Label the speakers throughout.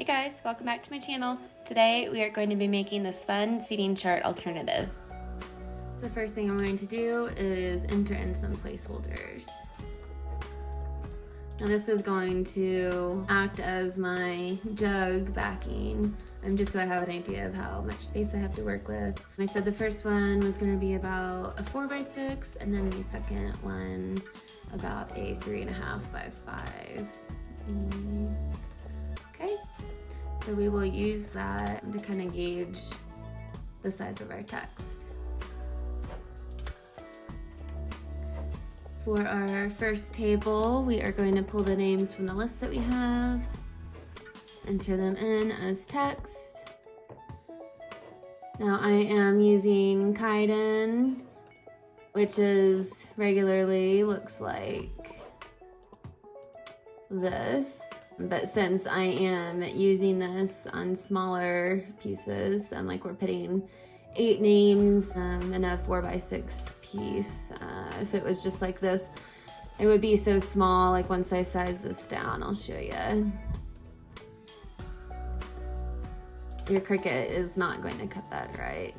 Speaker 1: Hey guys, welcome back to my channel. Today we are going to be making this fun seating chart alternative. So the first thing I'm going to do is enter in some placeholders. Now this is going to act as my jug backing, just so I have an idea of how much space I have to work with. I said the first one was going to be about a 4x6, and then the second one about a 3.5 by 5. Okay, so we will use that to kind of gauge the size of our text. For our first table, we are going to pull the names from the list that we have, enter them in as text. Now I am using Kyden, which is regularly looks like this. But since I am using this on smaller pieces, like we're putting 8 names in a 4x6 piece. If it was just like this, it would be so small. Like once I size this down, I'll show you. Your Cricut is not going to cut that right.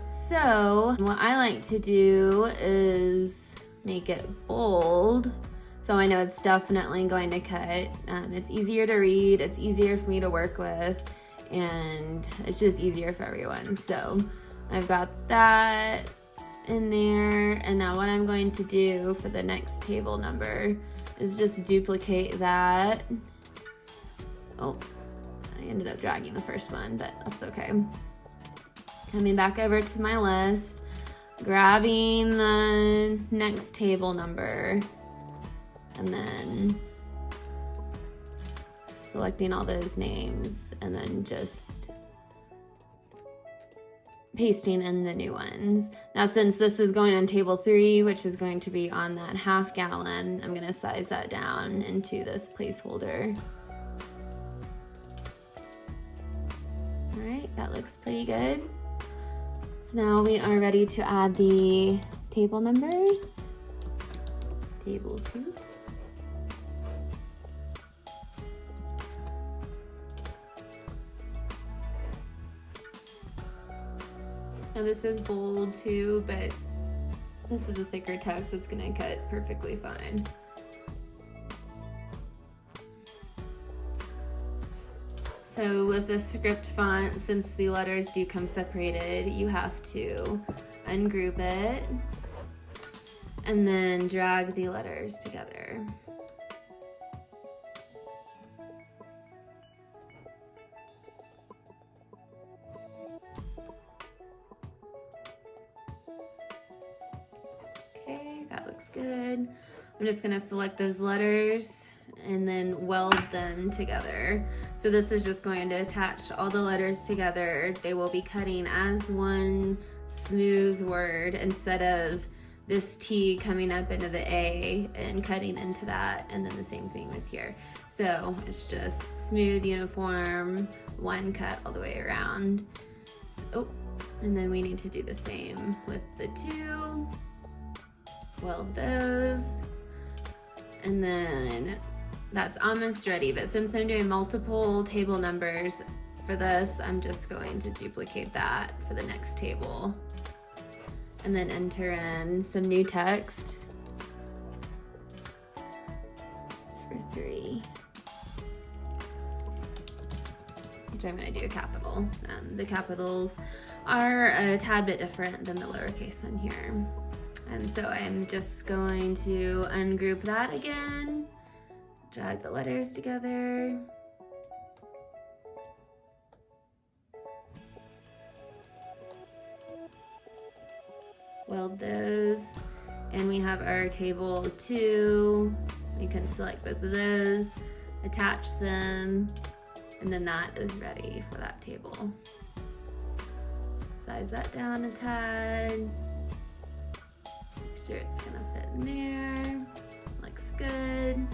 Speaker 1: So what I like to do is make it bold, so I know it's definitely going to cut. It's easier to read, it's easier for me to work with, and it's just easier for everyone. So I've got that in there, and now what I'm going to do for the next table number is just duplicate that. Oh, I ended up dragging the first one, but that's okay. Coming back over to my list, grabbing the next table number, and then selecting all those names, and then just pasting in the new ones. Now since this is going on table 3, which is going to be on that 1/2 gallon, I'm going to size that down into this placeholder. All right, that looks pretty good. So now we are ready to add the table numbers. Table 2. Now this is bold too, but this is a thicker text that's gonna cut perfectly fine. So with the script font, since the letters do come separated, you have to ungroup it and then drag the letters together. Okay, that looks good. I'm just gonna select those letters and then weld them together. So this is just going to attach all the letters together. They will be cutting as one smooth word instead of this T coming up into the A and cutting into that, and then the same thing with here. So it's just smooth, uniform, one cut all the way around. So, and then we need to do the same with the 2. Weld those, and then that's almost ready. But since I'm doing multiple table numbers for this, I'm just going to duplicate that for the next table, and then enter in some new text for 3, which I'm going to do a capital. The capitals are a tad bit different than the lowercase on here. And so I'm just going to ungroup that again, drag the letters together, weld those, and we have our table 2. We can select both of those, attach them, and then that is ready for that table. Size that down a tad. Sure it's gonna fit in there. Looks good.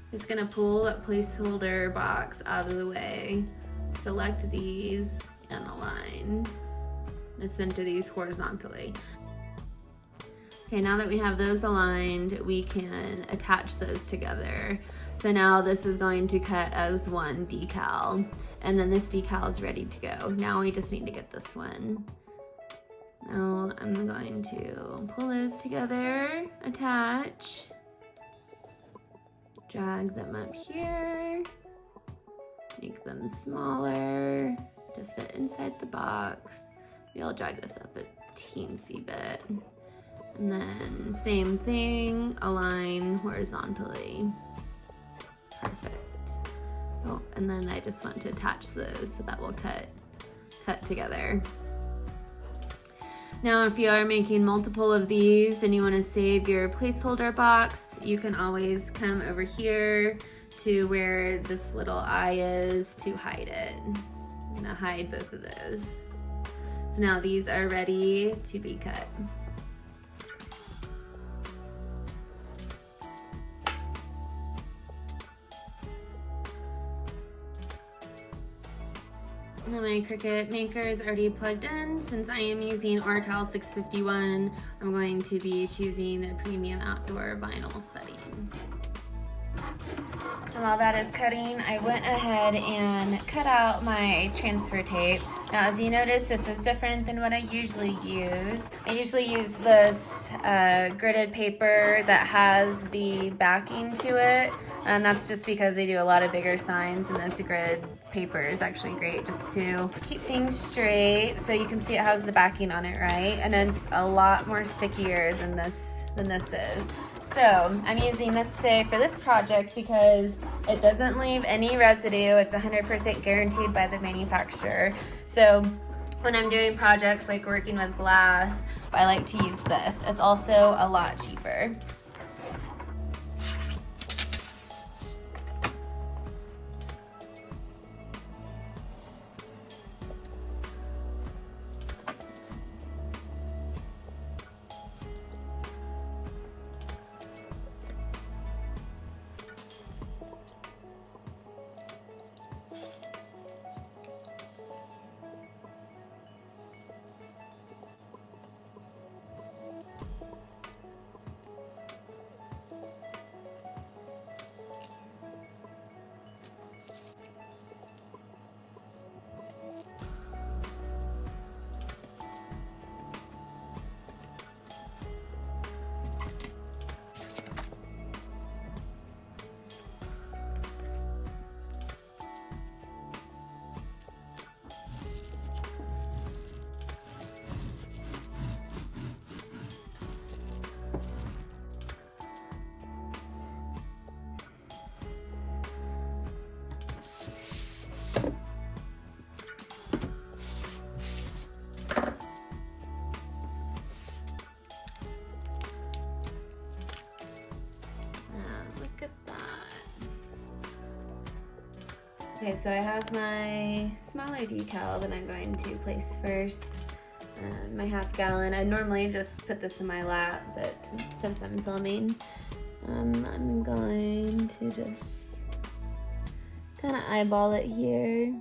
Speaker 1: Just gonna pull that placeholder box out of the way, select these and align, and center these horizontally. Okay, now that we have those aligned, we can attach those together. So now this is going to cut as one decal, and then this decal is ready to go. Now we just need to get this one. Now I'm going to pull those together, attach, drag them up here, make them smaller to fit inside the box. Maybe I'll drag this up a teensy bit. And then same thing, align horizontally. Perfect. Oh, and then I just want to attach those so that will cut together. Now, if you are making multiple of these and you want to save your placeholder box, you can always come over here to where this little eye is to hide it. I'm gonna hide both of those. So now these are ready to be cut. Now my Cricut maker is already plugged in. Since I am using Oracal 651, I'm going to be choosing the premium outdoor vinyl setting. And while that is cutting, I went ahead and cut out my transfer tape. Now, as you notice, this is different than what I usually use. I usually use this gridded paper that has the backing to it. And that's just because they do a lot of bigger signs, and this grid paper is actually great just to keep things straight. So you can see it has the backing on it, right? And it's a lot more stickier than this is. So I'm using this today for this project because it doesn't leave any residue. It's 100% guaranteed by the manufacturer. So when I'm doing projects like working with glass, I like to use this. It's also a lot cheaper. Okay, so I have my smaller decal that I'm going to place first. My half gallon. I normally just put this in my lap, but since I'm filming, I'm going to just kind of eyeball it here.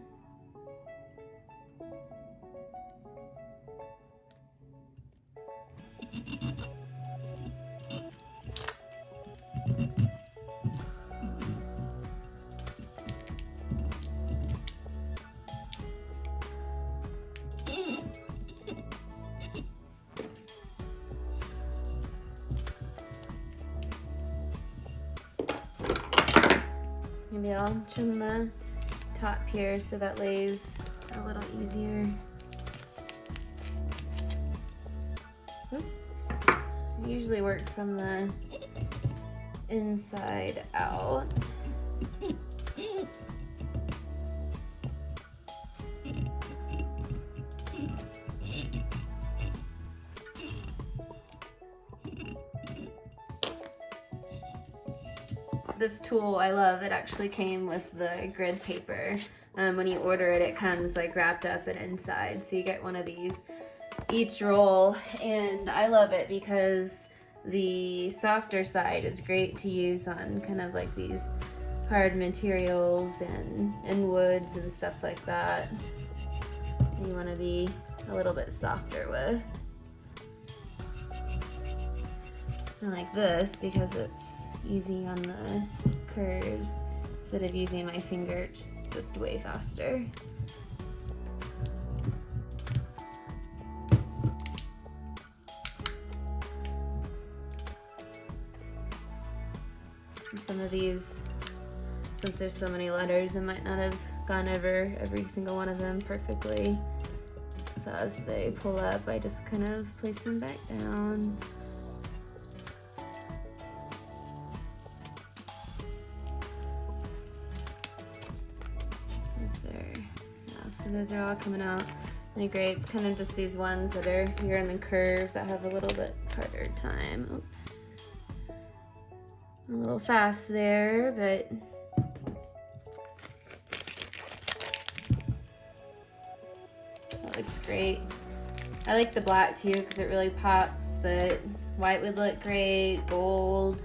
Speaker 1: Maybe I'll trim the top here so that lays a little easier. Oops. I usually work from the inside out. This tool I love. It actually came with the grid paper. When you order it, it comes like wrapped up and inside. So you get one of these each roll, and I love it because the softer side is great to use on kind of like these hard materials and woods and stuff like that. You want to be a little bit softer with. I like this because it's easy on the curves. Instead of using my finger, it's just way faster. And some of these, since there's so many letters, I might not have gone over every single one of them perfectly. So as they pull up, I just kind of place them back down. So those are all coming out really great. It's kind of just these ones that are here in the curve that have a little bit harder time. Oops. A little fast there, but that looks great. I like the black too because it really pops, but white would look great, gold,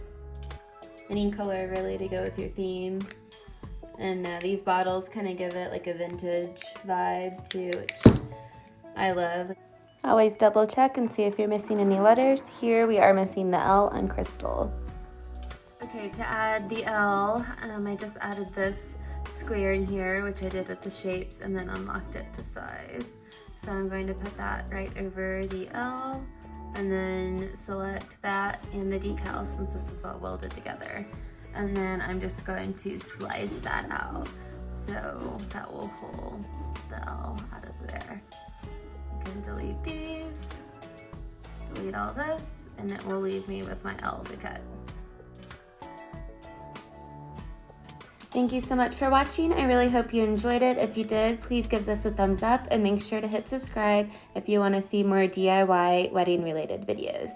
Speaker 1: any color really to go with your theme. And these bottles kind of give it like a vintage vibe too, which I love. Always double check and see if you're missing any letters. Here we are missing the L on Crystal. Okay, to add the L, I just added this square in here, which I did with the shapes, and then unlocked it to size. So I'm going to put that right over the L, and then select that and the decal since this is all welded together. And then I'm just going to slice that out. So that will pull the L out of there. I can delete these, delete all this, and it will leave me with my L to cut. Thank you so much for watching. I really hope you enjoyed it. If you did, please give this a thumbs up and make sure to hit subscribe if you want to see more DIY wedding related videos.